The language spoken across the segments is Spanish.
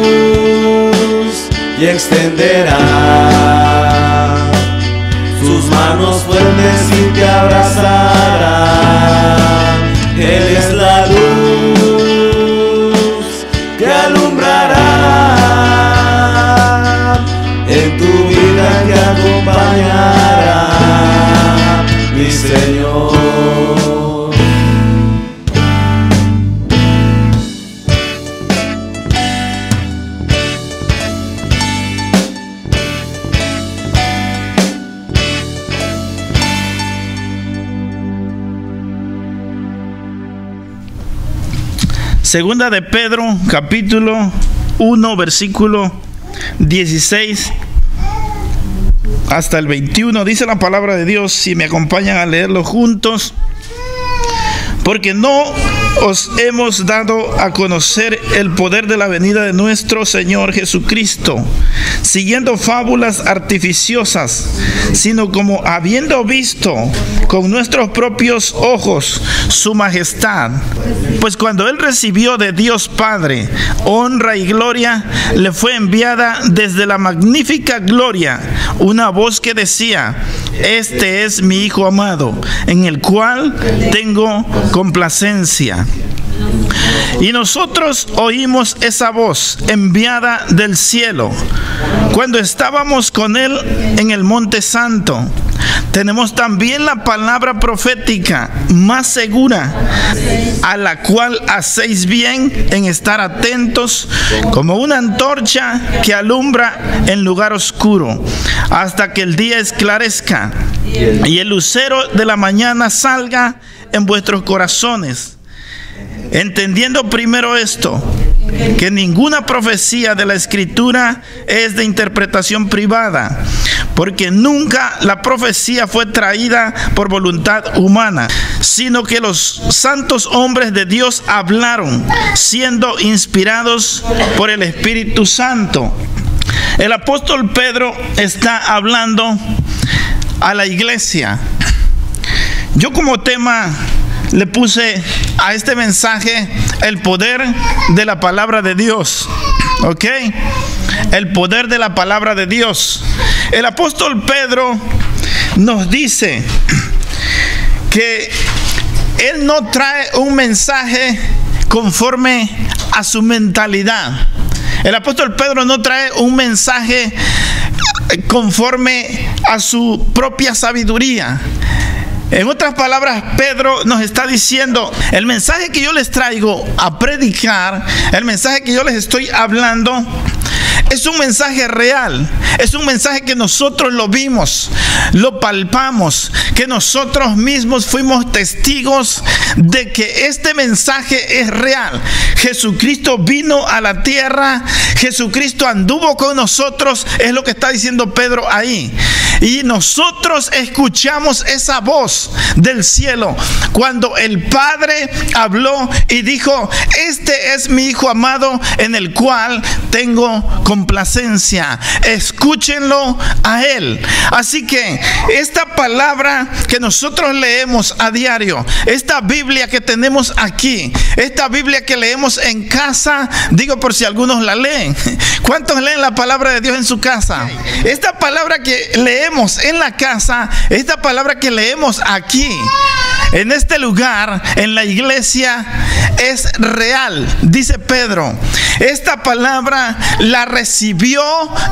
Jesús y extenderá sus manos fuertes y te abrazará. Él es la luz que alumbrará en tu vida, que acompañará mi Señor. Segunda de Pedro, capítulo 1, versículo 16 hasta el 21, dice la palabra de Dios, si me acompañan a leerlo juntos. Porque no os hemos dado a conocer el poder de la venida de nuestro Señor Jesucristo, siguiendo fábulas artificiosas, sino como habiendo visto con nuestros propios ojos su majestad. Pues cuando Él recibió de Dios Padre honra y gloria, le fue enviada desde la magnífica gloria una voz que decía: este es mi Hijo amado, en el cual tengo complacencia. Y nosotros oímos esa voz enviada del cielo cuando estábamos con Él en el Monte Santo. Tenemos también la palabra profética más segura, a la cual hacéis bien en estar atentos como una antorcha que alumbra en lugar oscuro, hasta que el día esclarezca y el lucero de la mañana salga en vuestros corazones. Entendiendo primero esto, que ninguna profecía de la Escritura es de interpretación privada, porque nunca la profecía fue traída por voluntad humana, sino que los santos hombres de Dios hablaron, siendo inspirados por el Espíritu Santo. El apóstol Pedro está hablando a la iglesia. Yo como tema le puse a este mensaje el poder de la palabra de Dios. ¿Ok? El poder de la palabra de Dios. El apóstol Pedro nos dice que él no trae un mensaje conforme a su mentalidad. El apóstol Pedro no trae un mensaje conforme a su propia sabiduría. En otras palabras, Pedro nos está diciendo: el mensaje que yo les traigo a predicar, el mensaje que yo les estoy hablando, es un mensaje real, es un mensaje que nosotros lo vimos, lo palpamos, que nosotros mismos fuimos testigos de que este mensaje es real. Jesucristo vino a la tierra, Jesucristo anduvo con nosotros, es lo que está diciendo Pedro ahí. Y nosotros escuchamos esa voz del cielo cuando el Padre habló y dijo: este es mi Hijo amado en el cual tengo complacencia. Escúchenlo a Él. Así que esta palabra que nosotros leemos a diario, esta Biblia que tenemos aquí, esta Biblia que leemos en casa, digo por si algunos la leen. ¿Cuántos leen la palabra de Dios en su casa? Esta palabra que leemos en la casa, esta palabra que leemos aquí, en este lugar, en la iglesia, es real. Dice Pedro, esta palabra la recibió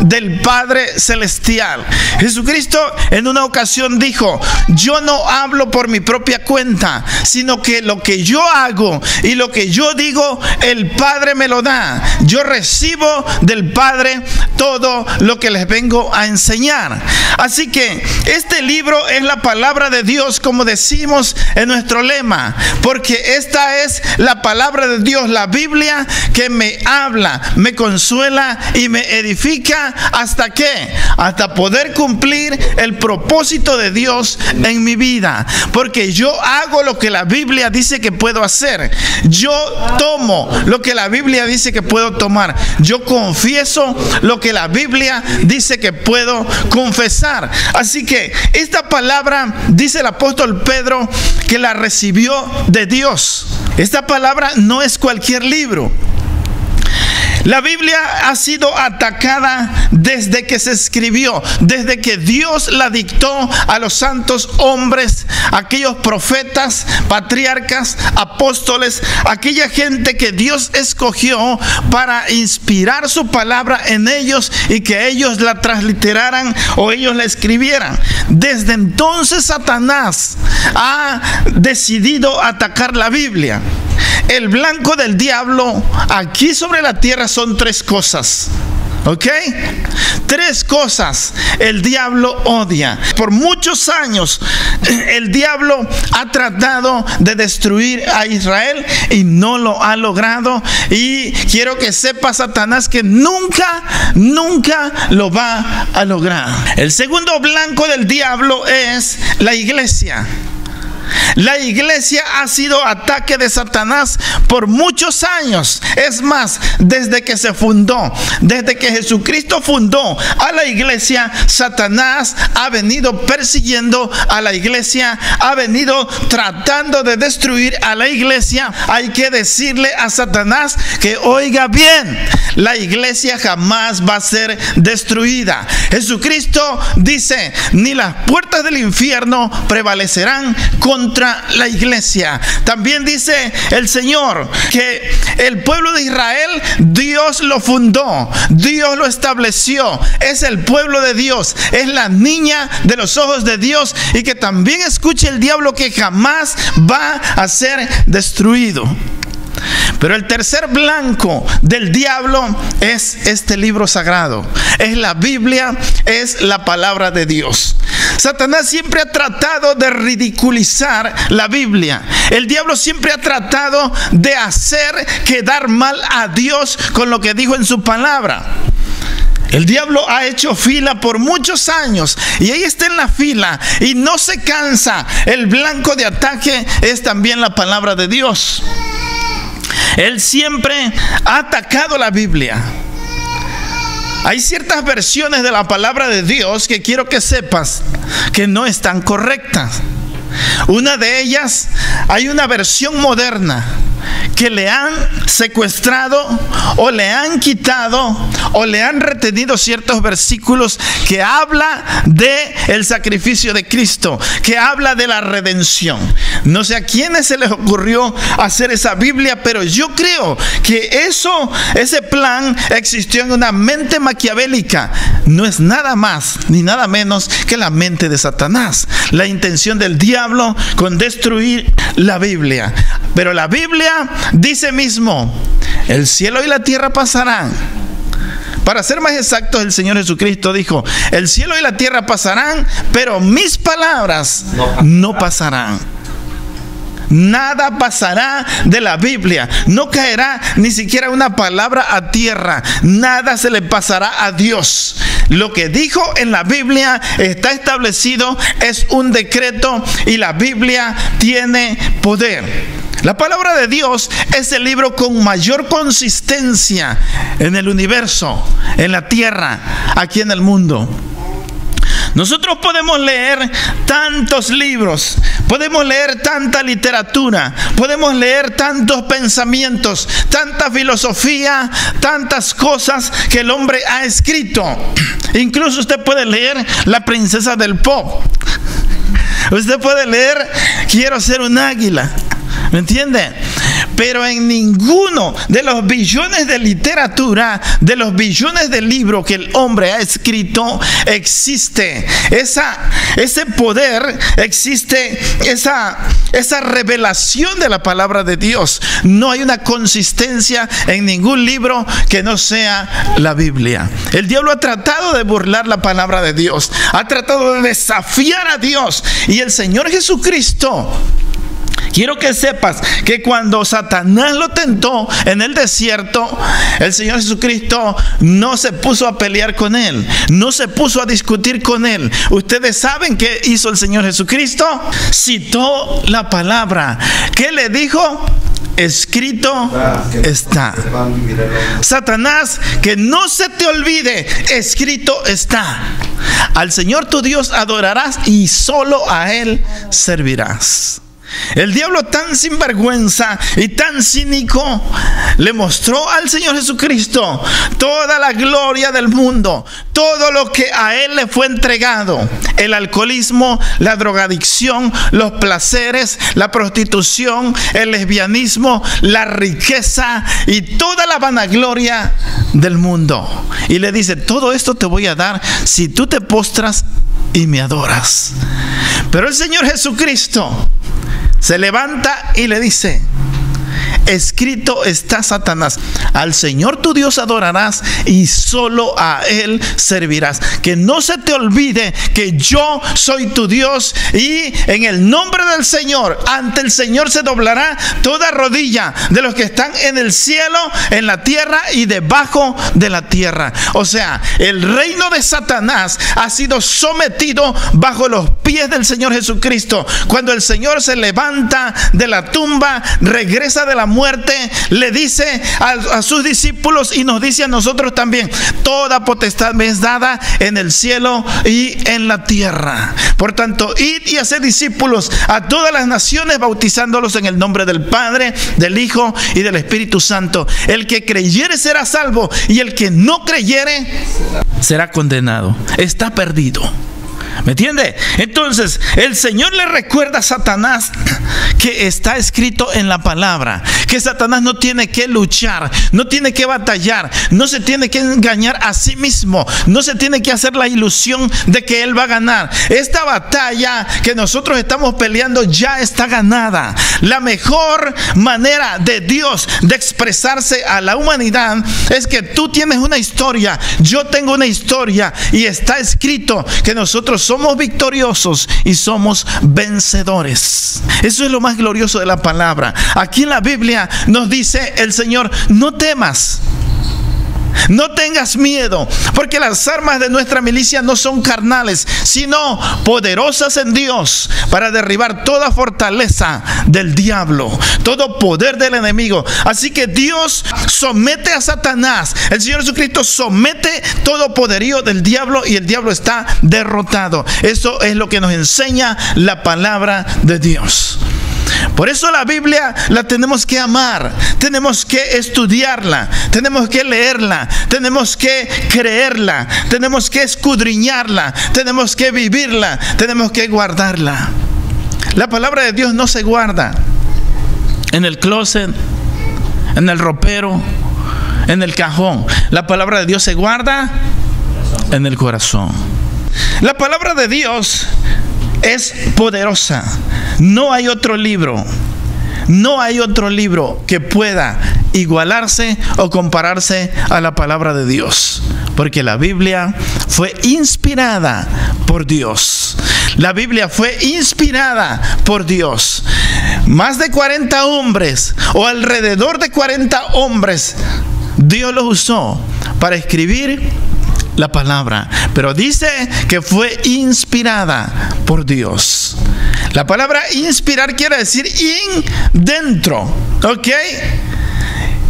del Padre Celestial. Jesucristo en una ocasión dijo: yo no hablo por mi propia cuenta, sino que lo que yo hago y lo que yo digo, el Padre me lo da. Yo recibo del Padre todo lo que les vengo a enseñar. Así que este libro es la palabra de Dios, como decimos en nuestro lema, porque esta es la palabra de Dios, la Biblia, que me habla, me consuela y me edifica. ¿Hasta qué? Hasta poder cumplir el propósito de Dios en mi vida, porque yo hago lo que la Biblia dice que puedo hacer. Yo tomo lo que la Biblia dice que puedo tomar. Yo confieso lo que la Biblia dice que puedo confesar. Así que esta palabra, dice el apóstol Pedro, que la recibió de Dios. Esta palabra no es cualquier libro. La Biblia ha sido atacada desde que se escribió, desde que Dios la dictó a los santos hombres, aquellos profetas, patriarcas, apóstoles, aquella gente que Dios escogió para inspirar su palabra en ellos y que ellos la transliteraran o ellos la escribieran. Desde entonces Satanás ha decidido atacar la Biblia. El blanco del diablo aquí sobre la tierra son tres cosas. ¿Ok? Tres cosas el diablo odia. Por muchos años el diablo ha tratado de destruir a Israel y no lo ha logrado. Y quiero que sepa Satanás que nunca lo va a lograr. El segundo blanco del diablo es la iglesia. La iglesia ha sido ataque de Satanás por muchos años. Es más, desde que se fundó, desde que Jesucristo fundó a la iglesia, Satanás ha venido persiguiendo a la iglesia, ha venido tratando de destruir a la iglesia. Hay que decirle a Satanás que oiga bien, la iglesia jamás va a ser destruida. Jesucristo dice, ni las puertas del infierno prevalecerán contra la iglesia. También dice el Señor que el pueblo de Israel, Dios lo fundó, Dios lo estableció, es el pueblo de Dios, es la niña de los ojos de Dios, y que también escuche el diablo que jamás va a ser destruido. Pero el tercer blanco del diablo es este libro sagrado, es la Biblia, es la palabra de Dios. Satanás siempre ha tratado de ridiculizar la Biblia. El diablo siempre ha tratado de hacer quedar mal a Dios con lo que dijo en su palabra. El diablo ha hecho fila por muchos años y ahí está en la fila y no se cansa. El blanco de ataque es también la palabra de Dios. Él siempre ha atacado la Biblia. Hay ciertas versiones de la palabra de Dios que quiero que sepas que no están correctas. Una de ellas, hay una versión moderna que le han secuestrado o le han quitado o le han retenido ciertos versículos que habla de el sacrificio de Cristo, que habla de la redención. No sé a quiénes se les ocurrió hacer esa Biblia, pero yo creo que ese plan existió en una mente maquiavélica. No es nada más ni nada menos que la mente de Satanás, la intención del diablo con destruir la Biblia. Pero la Biblia dice mismo, el cielo y la tierra pasarán. Para ser más exactos, el Señor Jesucristo dijo, el cielo y la tierra pasarán, pero mis palabras no pasarán. Nada pasará de la Biblia. No caerá ni siquiera una palabra a tierra. Nada se le pasará a Dios. Lo que dijo en la Biblia está establecido, es un decreto y la Biblia tiene poder. La palabra de Dios es el libro con mayor consistencia en el universo, en la tierra, aquí en el mundo. Nosotros podemos leer tantos libros, podemos leer tanta literatura, podemos leer tantos pensamientos, tanta filosofía, tantas cosas que el hombre ha escrito. Incluso usted puede leer La princesa del pop. Usted puede leer Quiero ser un águila. ¿Me entiende? Pero en ninguno de los billones de literatura, de los billones de libros que el hombre ha escrito, existe ese poder, existe esa revelación de la palabra de Dios. No hay una consistencia en ningún libro que no sea la Biblia. El diablo ha tratado de burlar la palabra de Dios, ha tratado de desafiar a Dios, y el Señor Jesucristo, quiero que sepas que cuando Satanás lo tentó en el desierto, el Señor Jesucristo no se puso a pelear con él, no se puso a discutir con él. Ustedes saben qué hizo el Señor Jesucristo. Citó la palabra. ¿Qué le dijo? Escrito está. Satanás, que no se te olvide, escrito está. Al Señor tu Dios adorarás y solo a Él servirás. El diablo, tan sinvergüenza y tan cínico, le mostró al Señor Jesucristo toda la gloria del mundo, todo lo que a Él le fue entregado: el alcoholismo, la drogadicción, los placeres, la prostitución, el lesbianismo, la riqueza y toda la vanagloria del mundo. Y le dice: todo esto te voy a dar si tú te postras y me adoras. Pero el Señor Jesucristo se levanta y le dice: escrito está, Satanás, al Señor tu Dios adorarás y solo a Él servirás. Que no se te olvide que yo soy tu Dios, y en el nombre del Señor, ante el Señor se doblará toda rodilla de los que están en el cielo, en la tierra y debajo de la tierra. O sea, el reino de Satanás ha sido sometido bajo los pies del Señor Jesucristo. Cuando el Señor se levanta de la tumba, regresa de la muerte, le dice a sus discípulos, y nos dice a nosotros también: toda potestad me es dada en el cielo y en la tierra. Por tanto, id y haced discípulos a todas las naciones, bautizándolos en el nombre del Padre, del Hijo y del Espíritu Santo. El que creyere será salvo, y el que no creyere será condenado. Está perdido. ¿Me entiende? Entonces el Señor le recuerda a Satanás que está escrito en la palabra, que Satanás no tiene que luchar, no tiene que batallar, no se tiene que engañar a sí mismo, no se tiene que hacer la ilusión de que él va a ganar. Esta batalla que nosotros estamos peleando ya está ganada. La mejor manera de Dios de expresarse a la humanidad es que tú tienes una historia, yo tengo una historia, y está escrito que nosotros somos victoriosos y somos vencedores. Eso es lo más glorioso de la palabra. Aquí en la Biblia nos dice el Señor: no temas, no tengas miedo, porque las armas de nuestra milicia no son carnales, sino poderosas en Dios para derribar toda fortaleza del diablo, todo poder del enemigo. Así que Dios somete a Satanás. El Señor Jesucristo somete todo poderío del diablo, y el diablo está derrotado. Eso es lo que nos enseña la palabra de Dios. Por eso la Biblia la tenemos que amar, tenemos que estudiarla, tenemos que leerla, tenemos que creerla, tenemos que escudriñarla, tenemos que vivirla, tenemos que guardarla. La palabra de Dios no se guarda en el closet, en el ropero, en el cajón. La palabra de Dios se guarda en el corazón. La palabra de Dios es poderosa. No hay otro libro, no hay otro libro que pueda igualarse o compararse a la palabra de Dios, porque la Biblia fue inspirada por Dios. La Biblia fue inspirada por Dios. Más de 40 hombres, o alrededor de 40 hombres, Dios los usó para escribir la palabra, pero dice que fue inspirada por Dios. La palabra inspirar quiere decir dentro, ¿ok?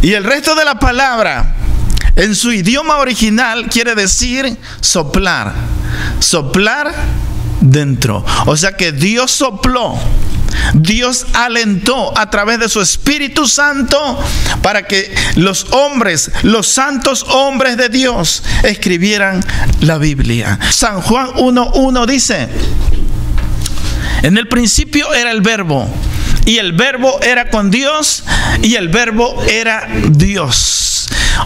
Y el resto de la palabra en su idioma original quiere decir soplar, soplar dentro. O sea que Dios sopló, Dios alentó a través de su Espíritu Santo para que los hombres, los santos hombres de Dios, escribieran la Biblia. San Juan 1:1 dice: en el principio era el Verbo, y el Verbo era con Dios, y el Verbo era Dios.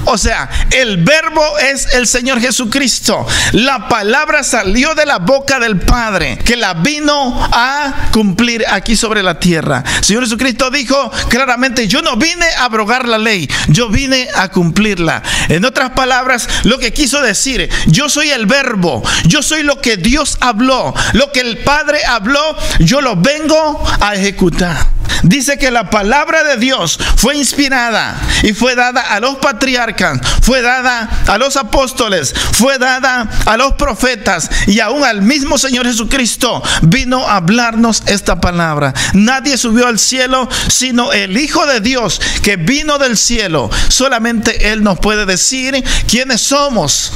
O sea, el Verbo es el Señor Jesucristo. La palabra salió de la boca del Padre, que la vino a cumplir aquí sobre la tierra. El Señor Jesucristo dijo claramente: yo no vine a abrogar la ley, yo vine a cumplirla. En otras palabras, lo que quiso decir: yo soy el Verbo, yo soy lo que Dios habló, lo que el Padre habló, yo lo vengo a ejecutar. Dice que la palabra de Dios fue inspirada y fue dada a los patriarcas, fue dada a los apóstoles, fue dada a los profetas, y aún al mismo Señor Jesucristo vino a hablarnos esta palabra. Nadie subió al cielo sino el Hijo de Dios, que vino del cielo. Solamente Él nos puede decir quiénes somos.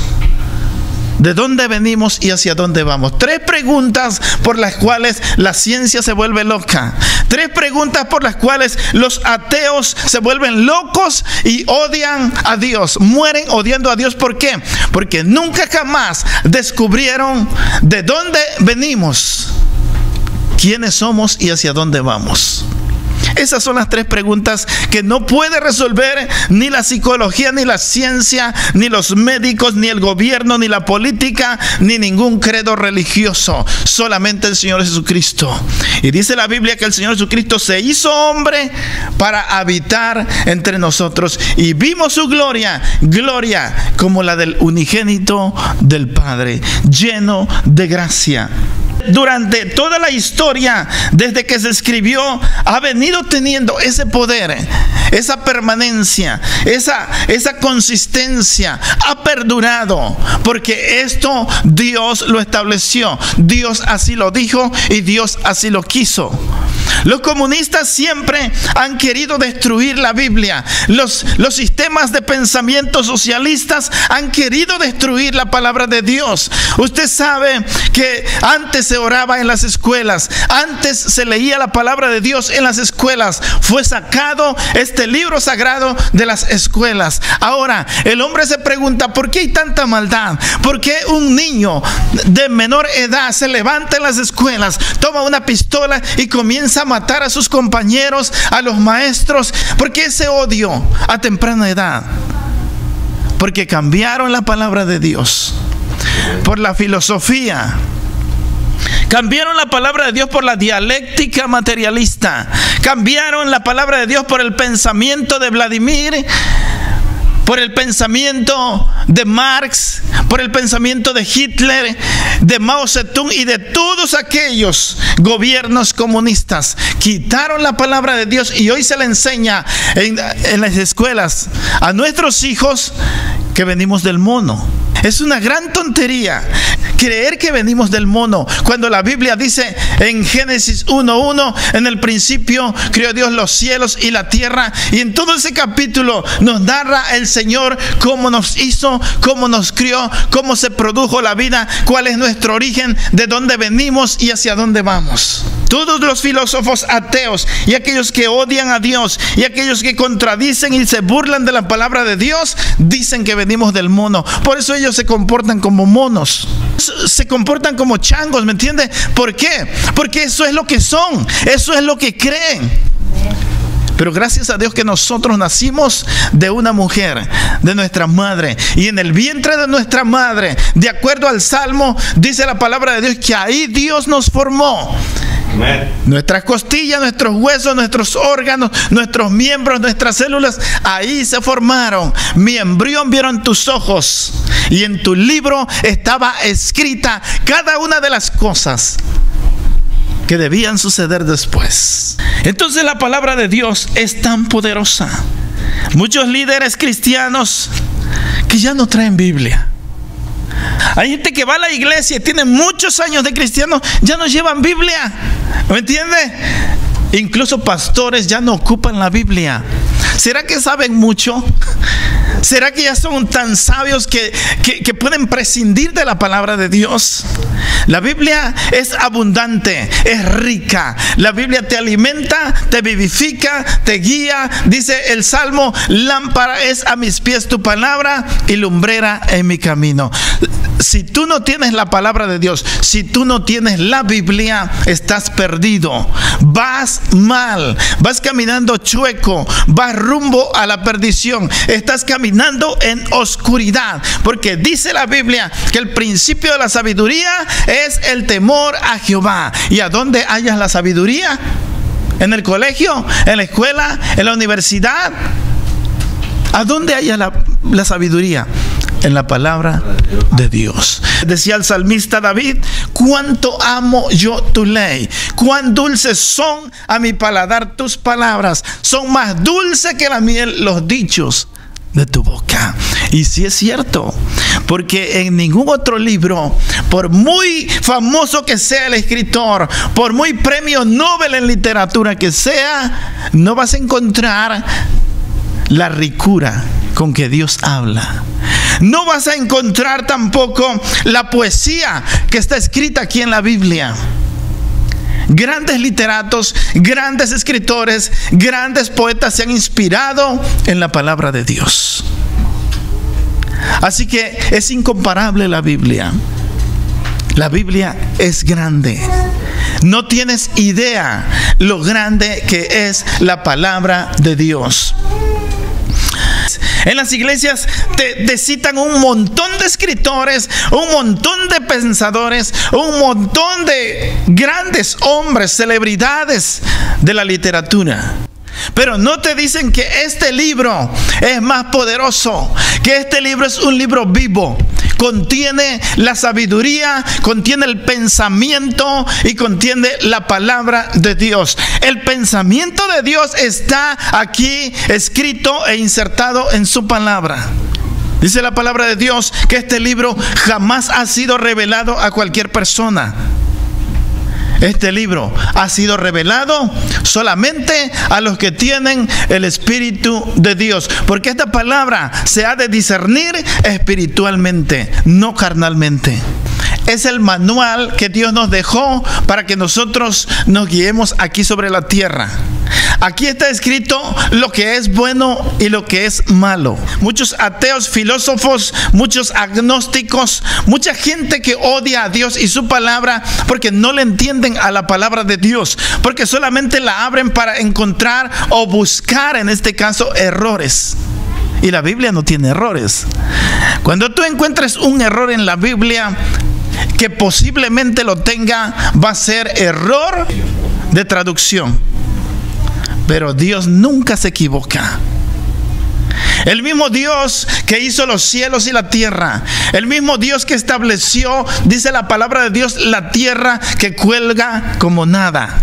¿De dónde venimos y hacia dónde vamos? 3 preguntas por las cuales la ciencia se vuelve loca. 3 preguntas por las cuales los ateos se vuelven locos y odian a Dios. Mueren odiando a Dios. ¿Por qué? Porque nunca jamás descubrieron de dónde venimos, quiénes somos y hacia dónde vamos. Esas son las 3 preguntas que no puede resolver ni la psicología, ni la ciencia, ni los médicos, ni el gobierno, ni la política, ni ningún credo religioso. Solamente el Señor Jesucristo. Y dice la Biblia que el Señor Jesucristo se hizo hombre para habitar entre nosotros. Y vimos su gloria, gloria como la del unigénito del Padre, lleno de gracia. Durante toda la historia, desde que se escribió, ha venido teniendo ese poder, esa permanencia, esa consistencia. Ha perdurado, porque esto Dios lo estableció. Dios así lo dijo y Dios así lo quiso. Los comunistas siempre han querido destruir la Biblia. Los sistemas de pensamiento socialistas han querido destruir la palabra de Dios. Usted sabe que antes se oraba en las escuelas, antes se leía la palabra de Dios en las escuelas. Fue sacado este libro sagrado de las escuelas. Ahora el hombre se pregunta: ¿por qué hay tanta maldad? ¿Por qué un niño de menor edad se levanta en las escuelas, toma una pistola y comienza a matar a sus compañeros, a los maestros? ¿Por qué ese odio a temprana edad? Porque cambiaron la palabra de Dios por la filosofía. Cambiaron la palabra de Dios por la dialéctica materialista. Cambiaron la palabra de Dios por el pensamiento de Vladimir, por el pensamiento de Marx, por el pensamiento de Hitler, de Mao Zedong y de todos aquellos gobiernos comunistas. Quitaron la palabra de Dios y hoy se le enseña en las escuelas a nuestros hijos que venimos del mono. Es una gran tontería creer que venimos del mono, cuando la Biblia dice en Génesis 1:1, en el principio creó Dios los cielos y la tierra, y en todo ese capítulo nos narra el Señor cómo nos hizo, cómo nos crió, cómo se produjo la vida, cuál es nuestro origen, de dónde venimos y hacia dónde vamos. Todos los filósofos ateos y aquellos que odian a Dios y aquellos que contradicen y se burlan de la palabra de Dios dicen que venimos del mono. Por eso ellos se comportan como monos, se comportan como changos, ¿me entiende? ¿Por qué? Porque eso es lo que son, eso es lo que creen. Pero gracias a Dios que nosotros nacimos de una mujer, de nuestra madre, y en el vientre de nuestra madre, de acuerdo al Salmo, dice la palabra de Dios que ahí Dios nos formó. Amén. Nuestras costillas, nuestros huesos, nuestros órganos, nuestros miembros, nuestras células, ahí se formaron. Mi embrión vieron tus ojos, y en tu libro estaba escrita cada una de las cosas que debían suceder después. Entonces la palabra de Dios es tan poderosa. Muchos líderes cristianos que ya no traen Biblia. Hay gente que va a la iglesia y tiene muchos años de cristianos, ya no llevan Biblia, ¿me entiende? Incluso pastores ya no ocupan la Biblia. ¿Será que saben mucho? ¿Será que ya son tan sabios que pueden prescindir de la palabra de Dios? La Biblia es abundante, es rica. La Biblia te alimenta, te vivifica, te guía. Dice el Salmo: lámpara es a mis pies tu palabra y lumbrera en mi camino. Si tú no tienes la palabra de Dios, si tú no tienes la Biblia, estás perdido. Vas mal, vas caminando chueco, vas rumbo a la perdición. Estás caminando en oscuridad, porque dice la Biblia que el principio de la sabiduría es el temor a Jehová. ¿Y a dónde hallas la sabiduría? ¿En el colegio? ¿En la escuela? ¿En la universidad? ¿A dónde hallas la sabiduría? En la palabra de Dios. Decía el salmista David: cuánto amo yo tu ley, cuán dulces son a mi paladar tus palabras, son más dulces que la miel los dichos de tu boca. Y sí es cierto, porque en ningún otro libro, por muy famoso que sea el escritor, por muy premio Nobel en literatura que sea, no vas a encontrar la ricura con que Dios habla. No vas a encontrar tampoco la poesía que está escrita aquí en la Biblia. Grandes literatos, grandes escritores, grandes poetas se han inspirado en la palabra de Dios. Así que es incomparable la Biblia. La Biblia es grande. No tienes idea lo grande que es la palabra de Dios. En las iglesias te citan un montón de escritores, un montón de pensadores, un montón de grandes hombres, celebridades de la literatura. Pero no te dicen que este libro es más poderoso, que este libro es un libro vivo. Contiene la sabiduría, contiene el pensamiento y contiene la palabra de Dios. El pensamiento de Dios está aquí escrito e insertado en su palabra. Dice la palabra de Dios que este libro jamás ha sido revelado a cualquier persona. Este libro ha sido revelado solamente a los que tienen el Espíritu de Dios, porque esta palabra se ha de discernir espiritualmente, no carnalmente. Es el manual que Dios nos dejó para que nosotros nos guiemos aquí sobre la tierra. Aquí está escrito lo que es bueno y lo que es malo. Muchos ateos, filósofos, muchos agnósticos, mucha gente que odia a Dios y su palabra porque no le entienden a la palabra de Dios, porque solamente la abren para encontrar o buscar, en este caso, errores. Y la Biblia no tiene errores. Cuando tú encuentres un error en la Biblia, que posiblemente lo tenga, va a ser error de traducción. Pero Dios nunca se equivoca. El mismo Dios que hizo los cielos y la tierra, el mismo Dios que estableció, dice la palabra de Dios, la tierra que cuelga como nada,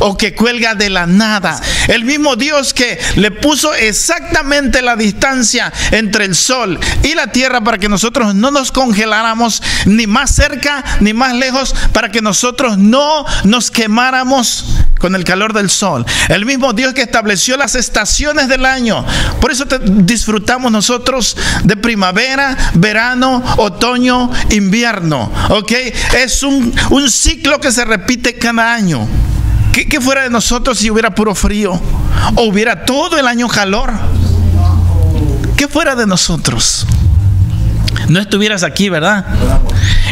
o que cuelga de la nada. El mismo Dios que le puso exactamente la distancia entre el sol y la tierra para que nosotros no nos congeláramos, ni más cerca ni más lejos, para que nosotros no nos quemáramos con el calor del sol. El mismo Dios que estableció las estaciones del año. Por eso disfrutamos nosotros de primavera, verano, otoño, invierno. ¿Ok? Es un ciclo que se repite cada año. ¿Qué fuera de nosotros si hubiera puro frío? ¿O hubiera todo el año calor? ¿Qué fuera de nosotros? No estuvieras aquí, ¿verdad?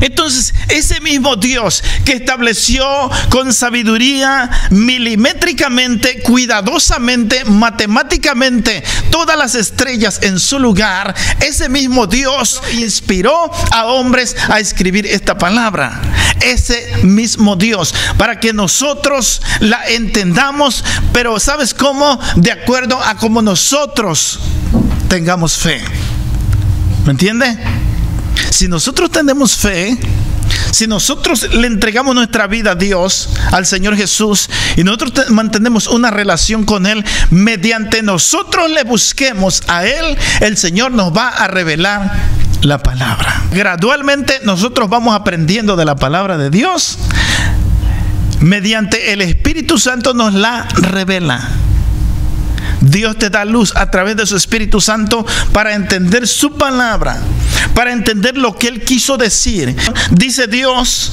Entonces, ese mismo Dios que estableció con sabiduría, milimétricamente, cuidadosamente, matemáticamente, todas las estrellas en su lugar, ese mismo Dios inspiró a hombres a escribir esta palabra. Ese mismo Dios, para que nosotros la entendamos, pero ¿sabes cómo? De acuerdo a cómo nosotros tengamos fe. ¿Me entiende? Si nosotros tenemos fe, si nosotros le entregamos nuestra vida a Dios, al Señor Jesús, y nosotros mantenemos una relación con Él, mediante nosotros le busquemos a Él, el Señor nos va a revelar la palabra. Gradualmente nosotros vamos aprendiendo de la palabra de Dios. Mediante el Espíritu Santo nos la revela. Dios te da luz a través de su Espíritu Santo para entender su palabra, para entender lo que Él quiso decir. Dice Dios: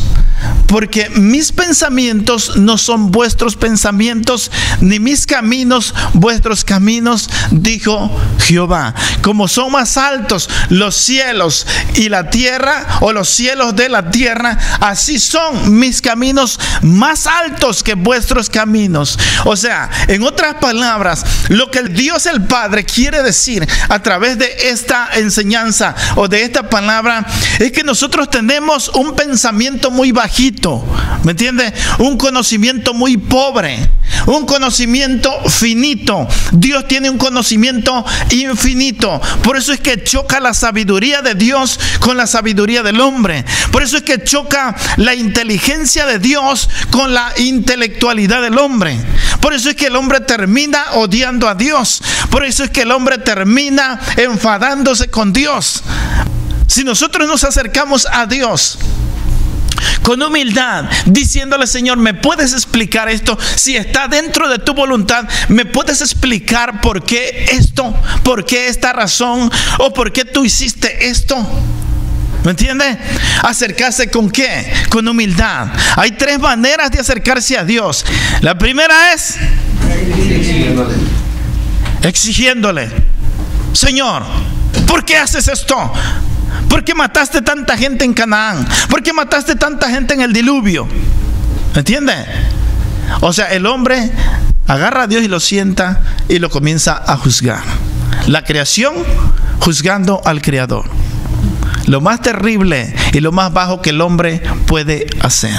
porque mis pensamientos no son vuestros pensamientos, ni mis caminos vuestros caminos, dijo Jehová. Como son más altos los cielos y la tierra, o los cielos de la tierra, así son mis caminos más altos que vuestros caminos. O sea, en otras palabras, lo que el Dios el Padre quiere decir a través de esta enseñanza o de esta palabra es que nosotros tenemos un pensamiento muy bajito, ¿me entiende? Un conocimiento muy pobre, un conocimiento finito. Dios tiene un conocimiento infinito. Por eso es que choca la sabiduría de Dios con la sabiduría del hombre. Por eso es que choca la inteligencia de Dios con la intelectualidad del hombre. Por eso es que el hombre termina odiando a Dios. Por eso es que el hombre termina enfadándose con Dios. Si nosotros nos acercamos a Dios con humildad, diciéndole: Señor, ¿me puedes explicar esto? Si está dentro de tu voluntad, ¿me puedes explicar por qué esto? ¿Por qué esta razón? ¿O por qué tú hiciste esto? ¿Me entiende? Acercarse ¿con qué? Con humildad. Hay 3 maneras de acercarse a Dios. La primera es exigiéndole: Señor, ¿por qué haces esto? ¿Por qué mataste tanta gente en Canaán? ¿Por qué mataste tanta gente en el diluvio? ¿Me entiende? O sea, el hombre agarra a Dios y lo sienta y lo comienza a juzgar. La creación juzgando al Creador. Lo más terrible y lo más bajo que el hombre puede hacer.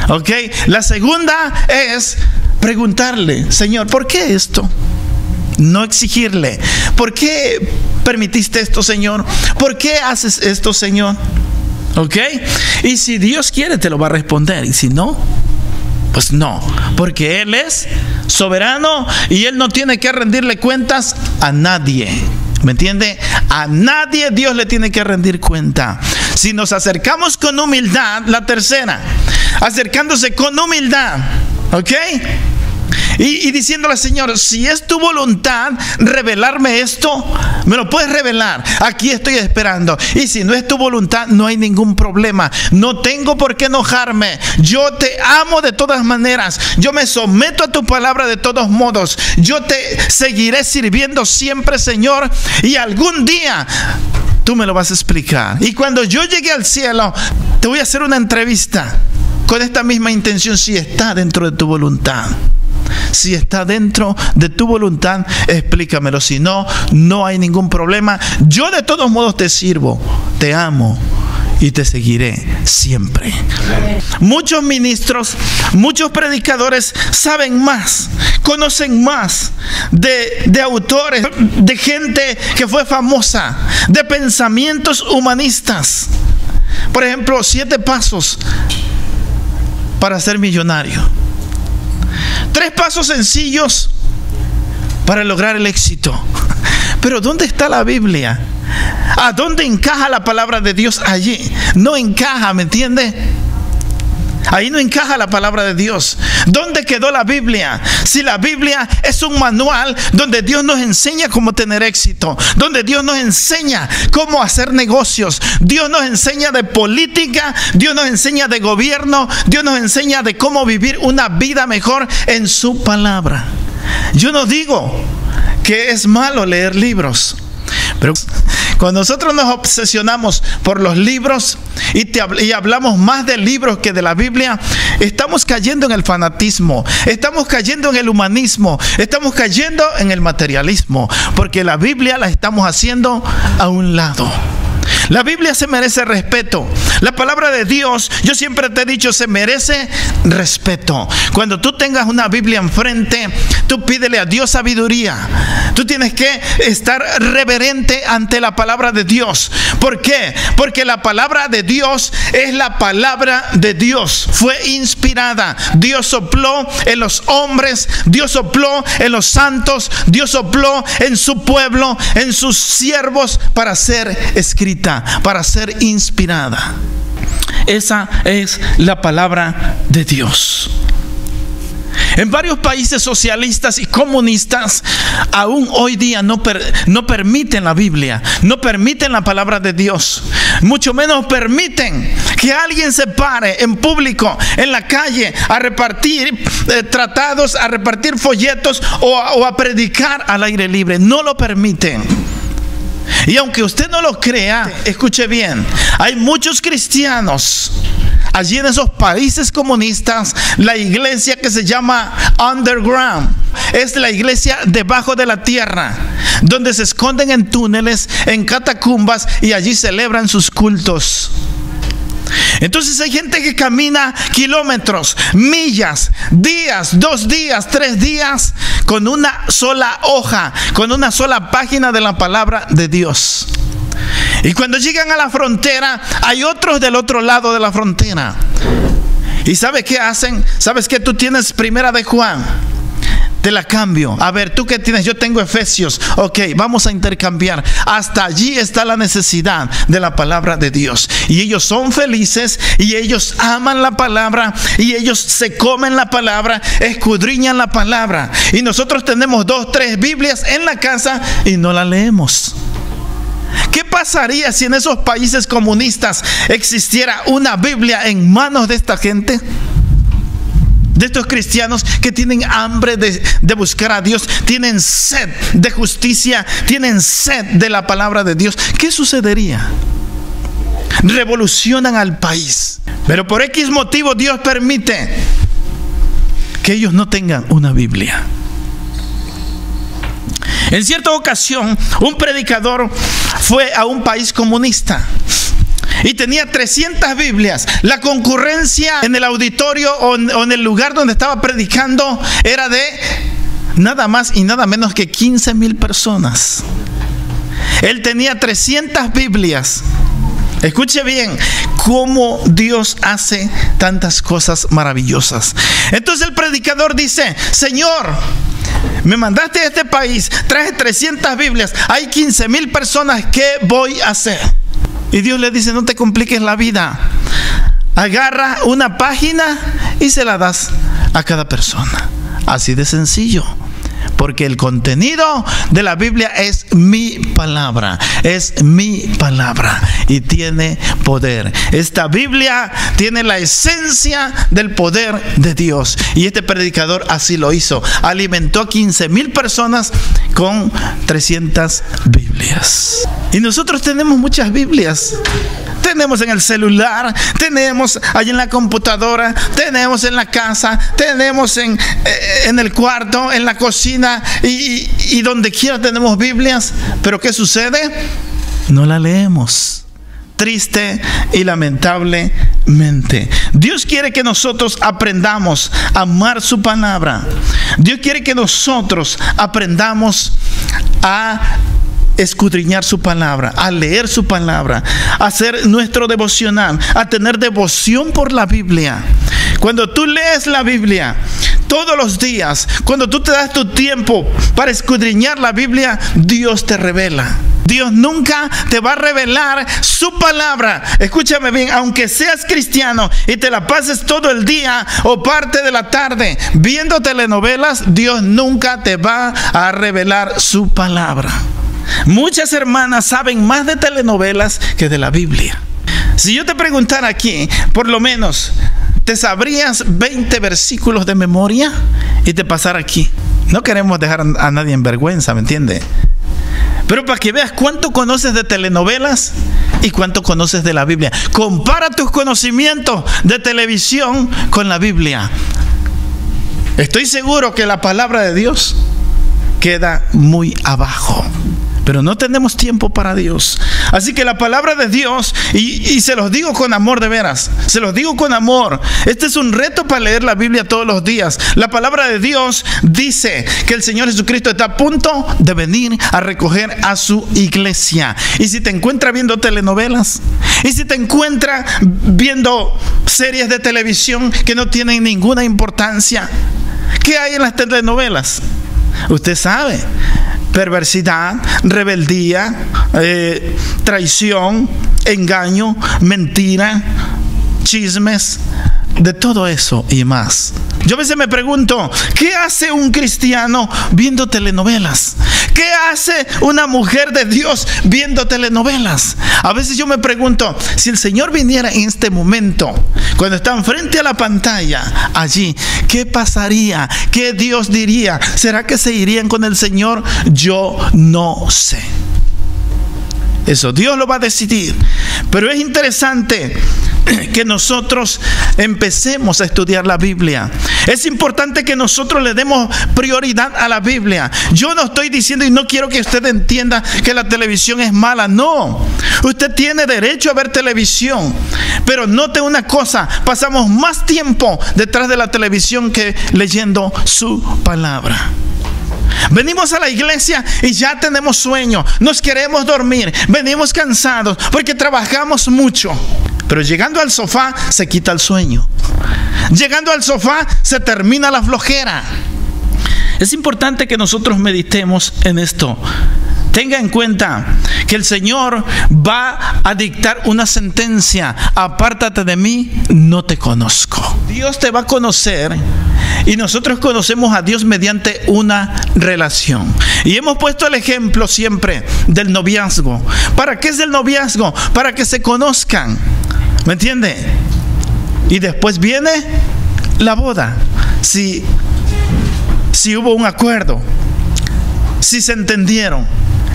¿Ok? La segunda es preguntarle: Señor, ¿por qué esto? No exigirle: ¿por qué permitiste esto, Señor? ¿Por qué haces esto, Señor? ¿Ok? Y si Dios quiere, te lo va a responder. Y si no, pues no. Porque Él es soberano y Él no tiene que rendirle cuentas a nadie. ¿Me entiende? A nadie Dios le tiene que rendir cuenta. Si nos acercamos con humildad, la tercera, acercándose con humildad, ¿ok? Y diciéndole: Señor, si es tu voluntad revelarme esto, me lo puedes revelar. Aquí estoy esperando. Y si no es tu voluntad, no hay ningún problema. No tengo por qué enojarme. Yo te amo de todas maneras. Yo me someto a tu palabra de todos modos. Yo te seguiré sirviendo siempre, Señor. Y algún día tú me lo vas a explicar. Y cuando yo llegue al cielo, te voy a hacer una entrevista con esta misma intención, si está dentro de tu voluntad. Si está dentro de tu voluntad, explícamelo. Si no, no hay ningún problema. Yo de todos modos te sirvo, te amo y te seguiré siempre. Muchos ministros, muchos predicadores saben más, conocen más de autores, de gente que fue famosa, de pensamientos humanistas. Por ejemplo, 7 pasos para ser millonario. 3 pasos sencillos para lograr el éxito. Pero ¿dónde está la Biblia? ¿A dónde encaja la palabra de Dios allí? No encaja, ¿me entiende? Ahí no encaja la palabra de Dios. ¿Dónde quedó la Biblia? Si la Biblia es un manual donde Dios nos enseña cómo tener éxito, donde Dios nos enseña cómo hacer negocios, Dios nos enseña de política, Dios nos enseña de gobierno, Dios nos enseña de cómo vivir una vida mejor en su palabra. Yo no digo que es malo leer libros, pero cuando nosotros nos obsesionamos por los libros y hablamos más de libros que de la Biblia, estamos cayendo en el fanatismo, estamos cayendo en el humanismo, estamos cayendo en el materialismo, porque la Biblia la estamos haciendo a un lado. La Biblia se merece respeto. La palabra de Dios, yo siempre te he dicho, se merece respeto. Cuando tú tengas una Biblia enfrente, tú pídele a Dios sabiduría. Tú tienes que estar reverente ante la palabra de Dios. ¿Por qué? Porque la palabra de Dios es la palabra de Dios. Fue inspirada. Dios sopló en los hombres, Dios sopló en los santos, Dios sopló en su pueblo, en sus siervos, para ser escrita, para ser inspirada. Esa es la palabra de Dios. En varios países socialistas y comunistas, aún hoy día no permiten la Biblia, no permiten la palabra de Dios, mucho menos permiten que alguien se pare en público, en la calle, a repartir tratados, a repartir folletos o a predicar al aire libre. No lo permiten. Y aunque usted no lo crea, escuche bien, hay muchos cristianos allí en esos países comunistas. La iglesia que se llama underground es la iglesia debajo de la tierra, donde se esconden en túneles, en catacumbas, y allí celebran sus cultos. Entonces hay gente que camina kilómetros, millas, días, 2 días, 3 días, con una sola hoja, con una sola página de la palabra de Dios. Y cuando llegan a la frontera, hay otros del otro lado de la frontera. ¿Y sabes qué hacen? ¿Sabes que tú tienes Primera de Juan? Te la cambio. A ver, ¿tú qué tienes? Yo tengo Efesios. Ok, vamos a intercambiar. Hasta allí está la necesidad de la palabra de Dios. Y ellos son felices y ellos aman la palabra y ellos se comen la palabra, escudriñan la palabra. Y nosotros tenemos 2, 3 Biblias en la casa y no la leemos. ¿Qué pasaría si en esos países comunistas existiera una Biblia en manos de esta gente? De estos cristianos que tienen hambre de buscar a Dios, tienen sed de justicia, tienen sed de la palabra de Dios. ¿Qué sucedería? Revolucionan al país, pero por X motivo Dios permite que ellos no tengan una Biblia. En cierta ocasión, un predicador fue a un país comunista y tenía 300 Biblias. La concurrencia en el auditorio o en el lugar donde estaba predicando era de nada más y nada menos que 15,000 personas. Él tenía 300 Biblias. Escuche bien cómo Dios hace tantas cosas maravillosas. Entonces el predicador dice: Señor, me mandaste a este país, traje 300 Biblias, hay 15,000 personas, ¿qué voy a hacer? Y Dios le dice: no te compliques la vida, agarra una página y se la das a cada persona. Así de sencillo. Porque el contenido de la Biblia es mi palabra, es mi palabra y tiene poder. Esta Biblia tiene la esencia del poder de Dios. Y este predicador así lo hizo. Alimentó a 15,000 personas con 300 Biblias. Y nosotros tenemos muchas Biblias. Tenemos en el celular, tenemos allí en la computadora, tenemos en la casa, tenemos en el cuarto, en la cocina y donde quiera tenemos Biblias. Pero ¿qué sucede? No la leemos. Triste y lamentablemente. Dios quiere que nosotros aprendamos a amar su palabra. Dios quiere que nosotros aprendamos a escudriñar su palabra, a leer su palabra, a hacer nuestro devocional, a tener devoción por la Biblia. Cuando tú lees la Biblia todos los días, cuando tú te das tu tiempo para escudriñar la Biblia, Dios te revela. Dios nunca te va a revelar su palabra. Escúchame bien, aunque seas cristiano y te la pases todo el día o parte de la tarde viendo telenovelas, Dios nunca te va a revelar su palabra. Muchas hermanas saben más de telenovelas que de la Biblia. Si yo te preguntara aquí, por lo menos, ¿te sabrías 20 versículos de memoria? Y te pasara aquí. No queremos dejar a nadie en vergüenza, ¿me entiendes? Pero para que veas cuánto conoces de telenovelas y cuánto conoces de la Biblia. Compara tus conocimientos de televisión con la Biblia. Estoy seguro que la palabra de Dios queda muy abajo. Pero no tenemos tiempo para Dios. Así que la palabra de Dios, y se los digo con amor de veras, se los digo con amor. Este es un reto para leer la Biblia todos los días. La palabra de Dios dice que el Señor Jesucristo está a punto de venir a recoger a su iglesia. Y si te encuentra viendo telenovelas, y si te encuentra viendo series de televisión que no tienen ninguna importancia, ¿qué hay en las telenovelas? Usted sabe: perversidad, rebeldía, traición, engaño, mentira, chismes, de todo eso y más. Yo a veces me pregunto, ¿qué hace un cristiano viendo telenovelas? ¿Qué hace una mujer de Dios viendo telenovelas? A veces yo me pregunto, si el Señor viniera en este momento, cuando están frente a la pantalla, allí, ¿qué pasaría? ¿Qué Dios diría? ¿Será que se irían con el Señor? Yo no sé. Eso Dios lo va a decidir. Pero es interesante que nosotros empecemos a estudiar la Biblia. Es importante que nosotros le demos prioridad a la Biblia. Yo no estoy diciendo, y no quiero que usted entienda, que la televisión es mala. No, usted tiene derecho a ver televisión. Pero note una cosa: pasamos más tiempo detrás de la televisión que leyendo su palabra. Venimos a la iglesia y ya tenemos sueño, nos queremos dormir, venimos cansados porque trabajamos mucho. Pero llegando al sofá se quita el sueño. Llegando al sofá se termina la flojera. Es importante que nosotros meditemos en esto. Tenga en cuenta que el Señor va a dictar una sentencia: apártate de mí, no te conozco. Dios te va a conocer, y nosotros conocemos a Dios mediante una relación. Y hemos puesto el ejemplo siempre del noviazgo. ¿Para qué es el noviazgo? Para que se conozcan. ¿Me entiende? Y después viene la boda. Si hubo un acuerdo, si se entendieron.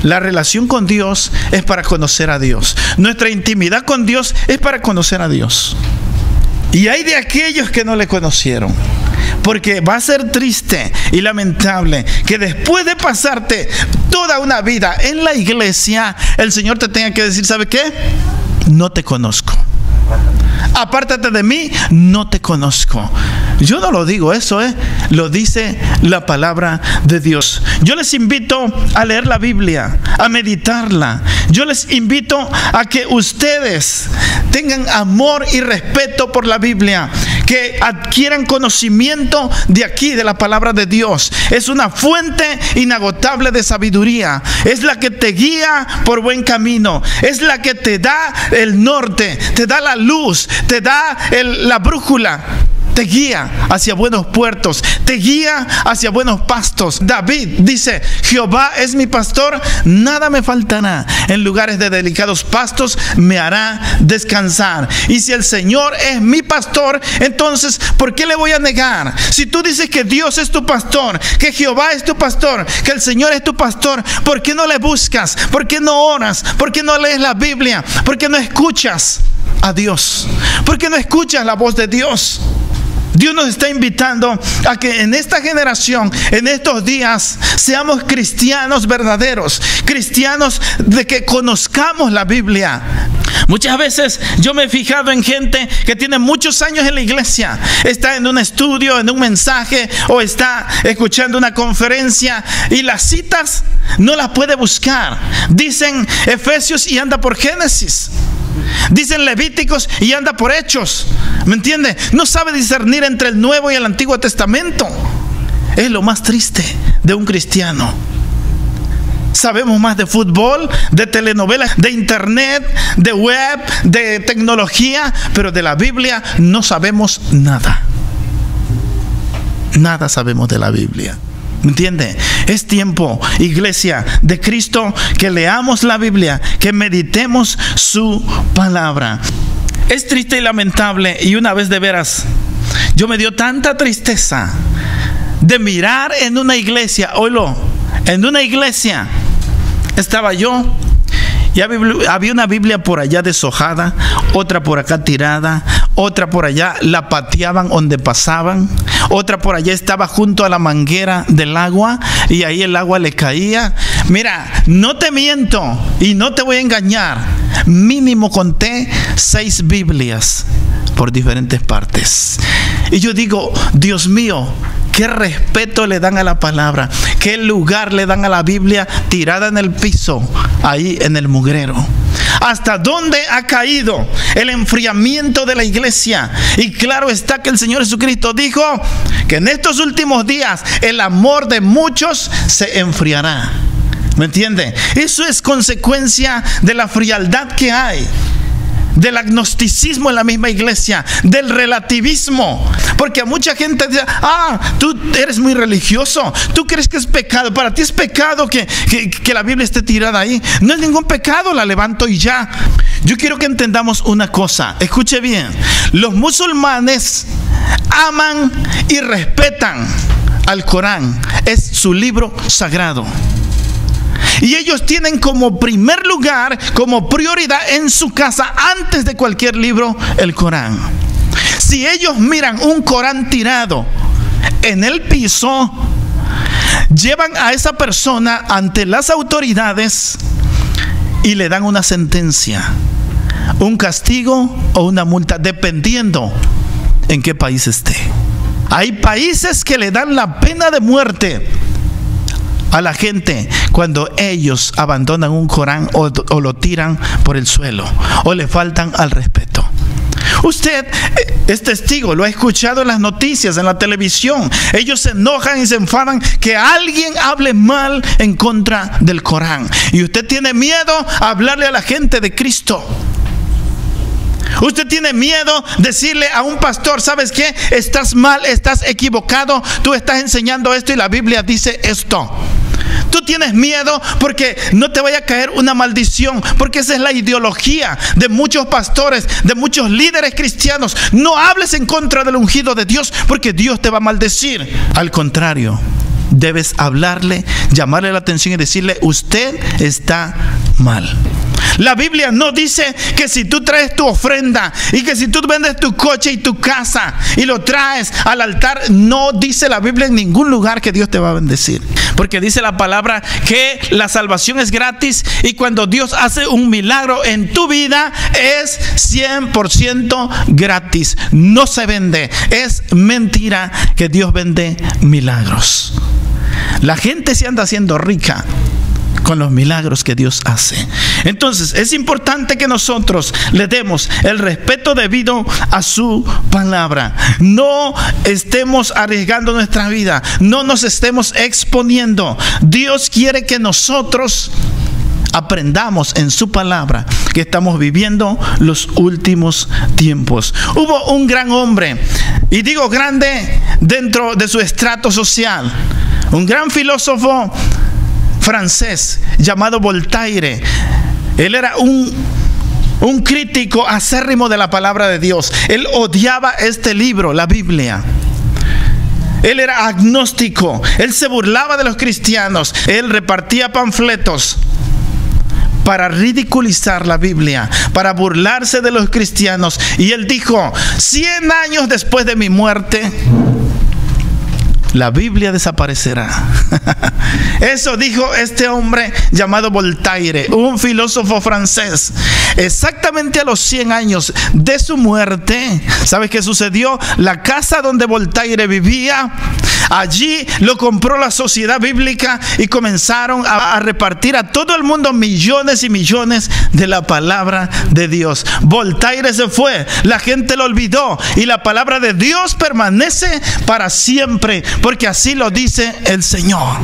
La relación con Dios es para conocer a Dios. Nuestra intimidad con Dios es para conocer a Dios. Y hay de aquellos que no le conocieron. Porque va a ser triste y lamentable que después de pasarte toda una vida en la iglesia, el Señor te tenga que decir: ¿sabe qué? No te conozco. Apártate de mí, no te conozco. Yo no lo digo eso, lo dice la palabra de Dios. Yo les invito a leer la Biblia, a meditarla. Yo les invito a que ustedes tengan amor y respeto por la Biblia, que adquieran conocimiento de aquí, de la palabra de Dios. Es una fuente inagotable de sabiduría. Es la que te guía por buen camino. Es la que te da el norte, te da la luz, te da la brújula. Te guía hacia buenos puertos, te guía hacia buenos pastos. David dice: Jehová es mi pastor, nada me faltará. En lugares de delicados pastos me hará descansar. Y si el Señor es mi pastor, entonces ¿por qué le voy a negar? Si tú dices que Dios es tu pastor, que Jehová es tu pastor, que el Señor es tu pastor, ¿por qué no le buscas? ¿Por qué no oras? ¿Por qué no lees la Biblia? ¿Por qué no escuchas a Dios? ¿Por qué no escuchas la voz de Dios? Dios nos está invitando a que en esta generación, en estos días, seamos cristianos verdaderos, cristianos de que conozcamos la Biblia. Muchas veces yo me he fijado en gente que tiene muchos años en la iglesia, está en un estudio, en un mensaje, o está escuchando una conferencia, y las citas no las puede buscar. Dicen Efesios y anda por Génesis. Dicen Levíticos y anda por Hechos. ¿Me entiende? No sabe discernir entre el Nuevo y el Antiguo Testamento. Es lo más triste de un cristiano. Sabemos más de fútbol, de telenovelas, de internet, de web, de tecnología, pero de la Biblia no sabemos nada. Nada sabemos de la Biblia. ¿Me entiende? Es tiempo, iglesia de Cristo, que leamos la Biblia, que meditemos su palabra. Es triste y lamentable, y una vez de veras, yo me dio tanta tristeza de mirar en una iglesia, oílo, en una iglesia estaba yo, y había una Biblia por allá deshojada, otra por acá tirada, otra por allá la pateaban donde pasaban, otra por allá estaba junto a la manguera del agua y ahí el agua le caía. Mira, no te miento y no te voy a engañar, mínimo conté 6 Biblias por diferentes partes. Y yo digo: Dios mío, qué respeto le dan a la palabra, qué lugar le dan a la Biblia tirada en el piso, ahí en el mugrero. ¿Hasta dónde ha caído el enfriamiento de la iglesia? Y claro está que el Señor Jesucristo dijo que en estos últimos días el amor de muchos se enfriará. ¿Me entiende? Eso es consecuencia de la frialdad que hay, del agnosticismo en la misma iglesia, del relativismo. Porque a mucha gente dice: tú eres muy religioso, tú crees que es pecado, para ti es pecado que la Biblia esté tirada ahí. No es ningún pecado, la levanto y ya. Yo quiero que entendamos una cosa, escuche bien. Los musulmanes aman y respetan al Corán, es su libro sagrado. Y ellos tienen como primer lugar, como prioridad en su casa, antes de cualquier libro, el Corán. Si ellos miran un Corán tirado en el piso, llevan a esa persona ante las autoridades y le dan una sentencia, un castigo o una multa, dependiendo en qué país esté. Hay países que le dan la pena de muerte a la gente cuando ellos abandonan un Corán o lo tiran por el suelo o le faltan al respeto. Usted es testigo, lo ha escuchado en las noticias, en la televisión. Ellos se enojan y se enfadan que alguien hable mal en contra del Corán. Y usted tiene miedo a hablarle a la gente de Cristo. Usted tiene miedo decirle a un pastor: ¿sabes qué? Estás mal, estás equivocado, tú estás enseñando esto y la Biblia dice esto. Tú tienes miedo porque no te vaya a caer una maldición, porque esa es la ideología de muchos pastores, de muchos líderes cristianos. No hables en contra del ungido de Dios, porque Dios te va a maldecir. Al contrario, debes hablarle, llamarle la atención y decirle: usted está mal. La Biblia no dice que si tú traes tu ofrenda y que si tú vendes tu coche y tu casa y lo traes al altar, no dice la Biblia en ningún lugar que Dios te va a bendecir. Porque dice la palabra que la salvación es gratis, y cuando Dios hace un milagro en tu vida es 100% gratis. No se vende. Es mentira que Dios vende milagros. La gente se anda haciendo rica con los milagros que Dios hace. Entonces es importante que nosotros le demos el respeto debido a su palabra. No estemos arriesgando nuestra vida, no nos estemos exponiendo. Dios quiere que nosotros aprendamos en su palabra que estamos viviendo los últimos tiempos. Hubo un gran hombre, y digo grande dentro de su estrato social, un gran filósofo francés llamado Voltaire. Él era un crítico acérrimo de la palabra de Dios. Él odiaba este libro, la Biblia. Él era agnóstico. Él se burlaba de los cristianos. Él repartía panfletos para ridiculizar la Biblia, para burlarse de los cristianos. Y él dijo: 100 años después de mi muerte, la Biblia desaparecerá. Eso dijo este hombre llamado Voltaire, un filósofo francés. Exactamente a los 100 años de su muerte, ¿sabes qué sucedió? La casa donde Voltaire vivía, allí lo compró la Sociedad Bíblica y comenzaron a repartir a todo el mundo millones y millones de la palabra de Dios. Voltaire se fue, la gente lo olvidó, y la palabra de Dios permanece para siempre, porque así lo dice el Señor.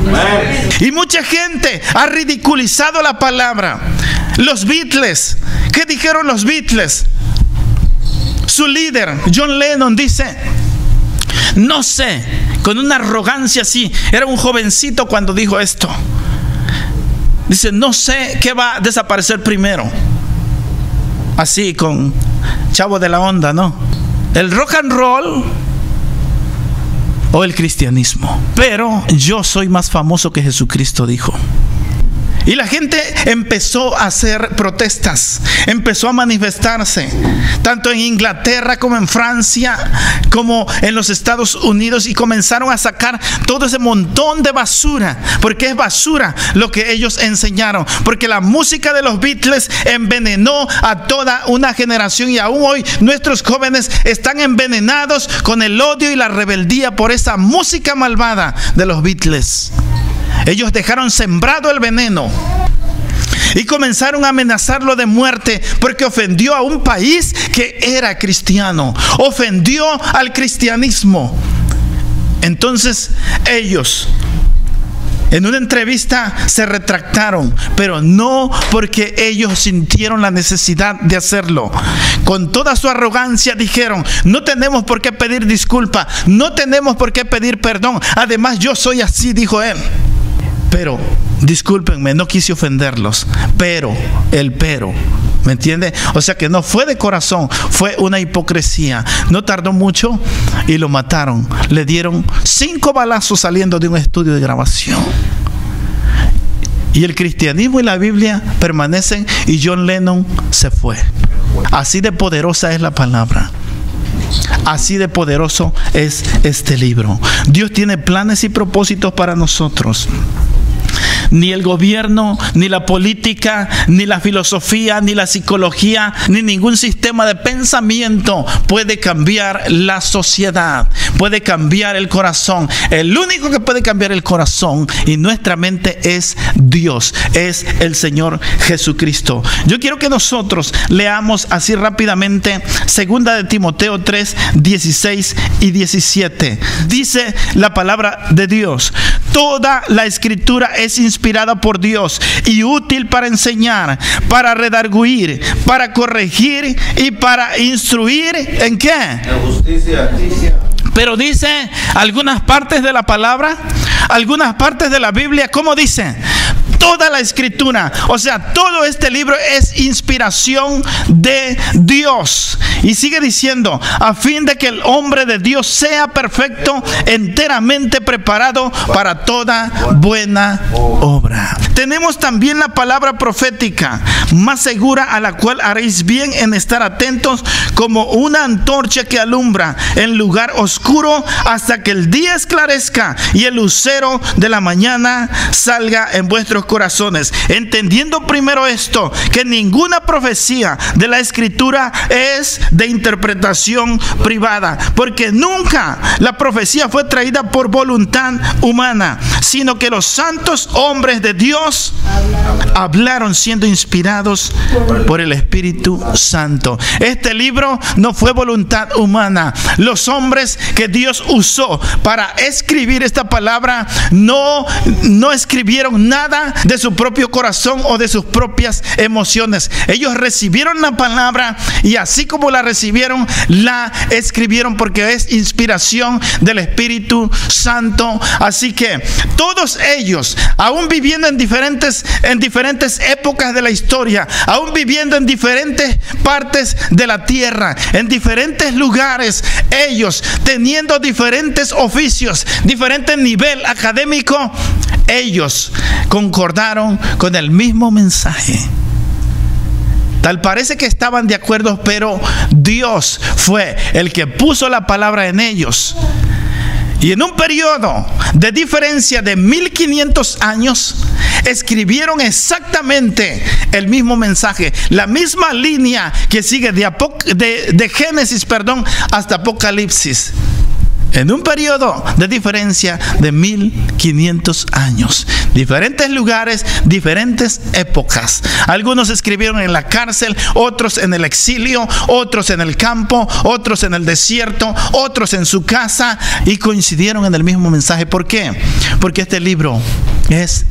Y mucha gente ha ridiculizado la palabra. Los Beatles, ¿qué dijeron los Beatles? Su líder, John Lennon, dice: no sé, con una arrogancia así, era un jovencito cuando dijo esto. Dice: no sé qué va a desaparecer primero. Así, con chavo de la onda, ¿no? El rock and roll o el cristianismo. Pero yo soy más famoso que Jesucristo, dijo. Y la gente empezó a hacer protestas, empezó a manifestarse, tanto en Inglaterra como en Francia, como en los Estados Unidos, y comenzaron a sacar todo ese montón de basura, porque es basura lo que ellos enseñaron, porque la música de los Beatles envenenó a toda una generación, y aún hoy nuestros jóvenes están envenenados con el odio y la rebeldía por esa música malvada de los Beatles. Ellos dejaron sembrado el veneno y comenzaron a amenazarlo de muerte porque ofendió a un país que era cristiano, ofendió al cristianismo. Entonces ellos en una entrevista se retractaron, pero no porque ellos sintieron la necesidad de hacerlo. Con toda su arrogancia dijeron: no tenemos por qué pedir disculpa, no tenemos por qué pedir perdón. Además, yo soy así, dijo él. Pero, discúlpenme, no quise ofenderlos. Pero, ¿me entiende? O sea que no fue de corazón, fue una hipocresía. No tardó mucho y lo mataron. Le dieron 5 balazos saliendo de un estudio de grabación. Y el cristianismo y la Biblia permanecen, y John Lennon se fue. Así de poderosa es la palabra. Así de poderoso es este libro. Dios tiene planes y propósitos para nosotros. ni el gobierno, ni la política, ni la filosofía, ni la psicología, ni ningún sistema de pensamiento puede cambiar la sociedad, puede cambiar el corazón. El único que puede cambiar el corazón y nuestra mente es Dios, es el Señor Jesucristo. Yo quiero que nosotros leamos así rápidamente 2 de Timoteo 3, 16 y 17. Dice la palabra de Dios: toda la escritura es inspirada por Dios y útil para enseñar, para redarguir, para corregir y para instruir ¿en qué? En justicia. Pero dice algunas partes de la palabra, algunas partes de la Biblia, ¿cómo dice? Toda la escritura, o sea, todo este libro es inspiración de Dios. Y sigue diciendo, a fin de que el hombre de Dios sea perfecto, enteramente preparado para toda buena obra. Tenemos también la palabra profética, más segura, a la cual haréis bien en estar atentos, como una antorcha que alumbra en lugar oscuro hasta que el día esclarezca y el lucero de la mañana salga en vuestros corazones. Entendiendo primero esto, que ninguna profecía de la escritura es de interpretación privada, porque nunca la profecía fue traída por voluntad humana, sino que los santos hombres de Dios hablaron siendo inspirados por el Espíritu Santo. Este libro no fue voluntad humana. Los hombres que Dios usó para escribir esta palabra no escribieron nada de su propio corazón o de sus propias emociones. Ellos recibieron la palabra y así como la recibieron, la escribieron, porque es inspiración del Espíritu Santo. Así que todos ellos, aún viviendo en diferentes épocas de la historia, aún viviendo en diferentes partes de la tierra, en diferentes lugares, ellos teniendo diferentes oficios, diferente nivel académico, ellos concordaron con el mismo mensaje. Tal parece que estaban de acuerdo, pero Dios fue el que puso la palabra en ellos. Y en un periodo de diferencia de 1500 años, escribieron exactamente el mismo mensaje, la misma línea que sigue de Génesis, hasta Apocalipsis. En un periodo de diferencia de 1500 años. Diferentes lugares, diferentes épocas. Algunos escribieron en la cárcel, otros en el exilio, otros en el campo, otros en el desierto, otros en su casa, y coincidieron en el mismo mensaje. ¿Por qué? Porque este libro es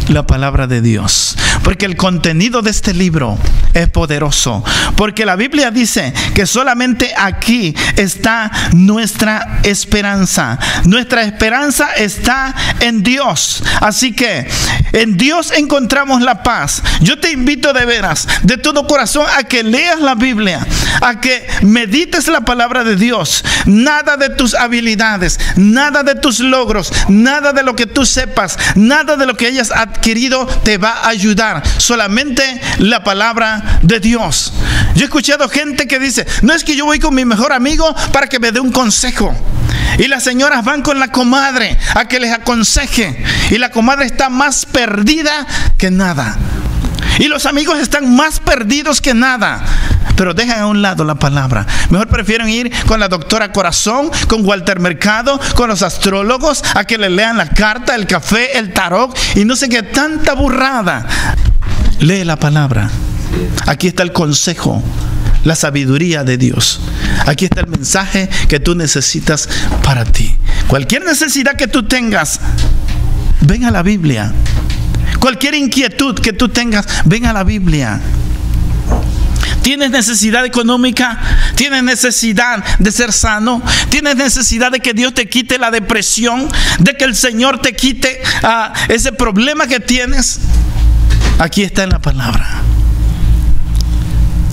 la palabra de Dios. Porque el contenido de este libro es poderoso. Porque la Biblia dice que solamente aquí está nuestra esperanza. Nuestra esperanza está en Dios. Así que en Dios encontramos la paz. Yo te invito de veras, de todo corazón, a que leas la Biblia, a que medites la palabra de Dios. Nada de tus habilidades, nada de tus logros, nada de lo que tú sepas, nada de lo que hayas adquirido te va a ayudar. Solamente la palabra de Dios. Yo he escuchado gente que dice: no, es que yo voy con mi mejor amigo para que me dé un consejo. Y las señoras van con la comadre a que les aconseje. Y la comadre está más perdida que nada. Y los amigos están más perdidos que nada. Pero dejan a un lado la palabra. Mejor prefieren ir con la doctora Corazón, con Walter Mercado, con los astrólogos, a que le lean la carta, el café, el tarot y no sé qué tanta burrada. Lee la palabra. Aquí está el consejo, la sabiduría de Dios. Aquí está el mensaje que tú necesitas para ti. Cualquier necesidad que tú tengas, ven a la Biblia. Cualquier inquietud que tú tengas, ven a la Biblia. ¿Tienes necesidad económica? ¿Tienes necesidad de ser sano? ¿Tienes necesidad de que Dios te quite la depresión? ¿De que el Señor te quite ese problema que tienes? Aquí está en la palabra.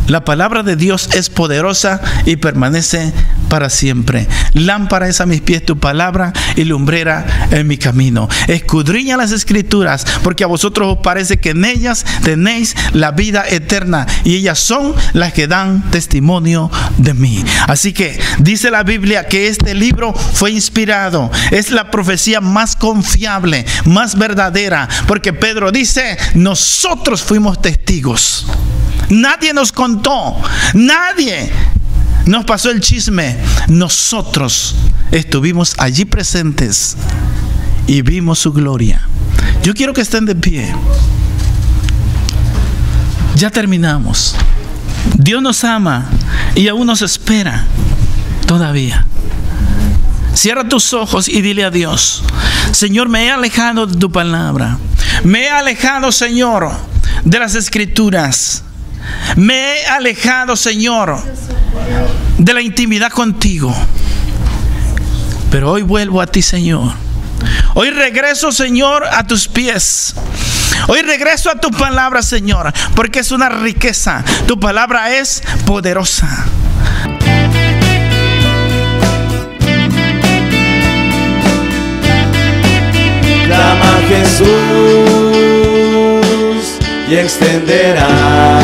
La palabra de Dios es poderosa y permanece para siempre. Lámpara es a mis pies tu palabra y lumbrera en mi camino. Escudriña las escrituras, porque a vosotros os parece que en ellas tenéis la vida eterna, y ellas son las que dan testimonio de mí. Así que dice la Biblia que este libro fue inspirado. Es la profecía más confiable, más verdadera, porque Pedro dice: nosotros fuimos testigos. Nadie nos contó, nadie nos pasó el chisme. Nosotros estuvimos allí presentes y vimos su gloria. Yo quiero que estén de pie. Ya terminamos. Dios nos ama y aún nos espera todavía. Cierra tus ojos y dile a Dios: Señor, me he alejado de tu palabra. Me he alejado, Señor, de las escrituras. Me he alejado, Señor, de la intimidad contigo. Pero hoy vuelvo a ti, Señor. Hoy regreso, Señor, a tus pies. Hoy regreso a tu palabra, Señor, porque es una riqueza. Tu palabra es poderosa. Clama a Jesús y extenderá